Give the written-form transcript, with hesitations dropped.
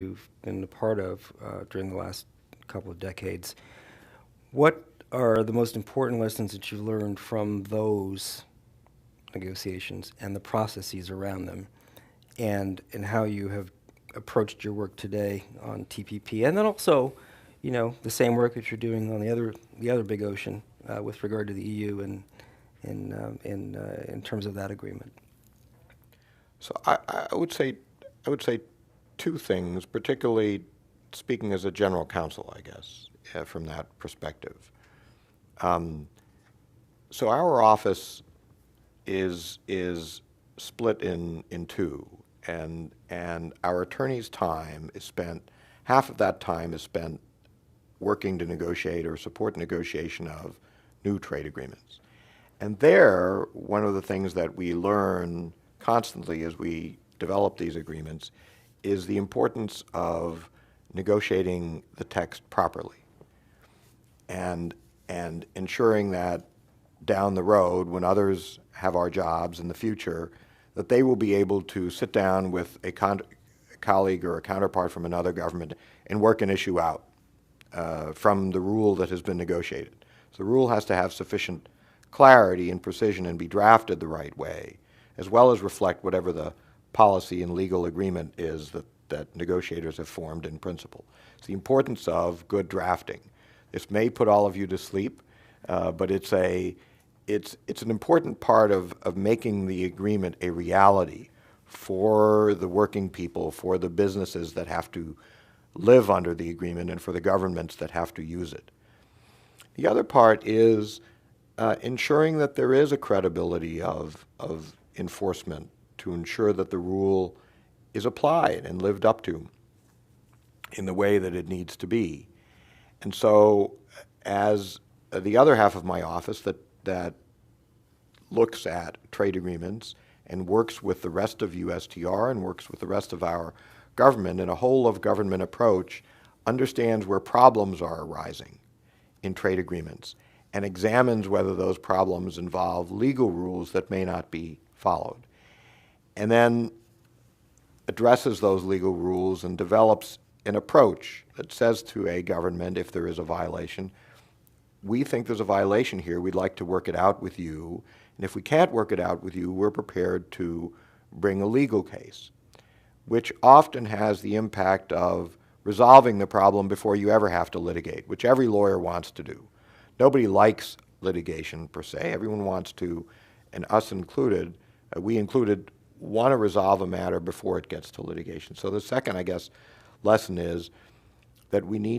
you've been a part of during the last couple of decades. What are the most important lessons that you learned from those negotiations and the processes around them, and how you have approached your work today on TPP, and then also, the same work that you're doing on the other big ocean with regard to the EU and in terms of that agreement? So I would say two things, particularly speaking as a general counsel, I guess, from that perspective. So our office is split in two, and our attorney's time is spent. Half of that time is spent working to negotiate or support negotiation of new trade agreements. And there, one of the things that we learn constantly as we develop these agreements is the importance of negotiating the text properly and ensuring that down the road, when others have our jobs in the future, that they will be able to sit down with a colleague or a counterpart from another government and work an issue out from the rule that has been negotiated. So the rule has to have sufficient clarity and precision and be drafted the right way, as well as reflect whatever the policy and legal agreement is that negotiators have formed in principle. It's the importance of good drafting. This may put all of you to sleep, but it's an important part of making the agreement a reality for the working people, for the businesses that have to live under the agreement, and for the governments that have to use it. The other part is ensuring that there is a credibility of enforcement to ensure that the rule is applied and lived up to in the way that it needs to be. And so as the other half of my office that looks at trade agreements and works with the rest of USTR and works with the rest of our government in a whole-of-government approach, understands where problems are arising in trade agreements and examines whether those problems involve legal rules that may not be followed, and then addresses those legal rules and develops an approach that says to a government, if there is a violation, we think there's a violation here, we'd like to work it out with you, and if we can't work it out with you, we're prepared to bring a legal case, which often has the impact of resolving the problem before you ever have to litigate, which every lawyer wants to do. Nobody likes litigation per se. Everyone wants to, and us included, we included, want to resolve a matter before it gets to litigation. So the second, I guess, lesson is that we need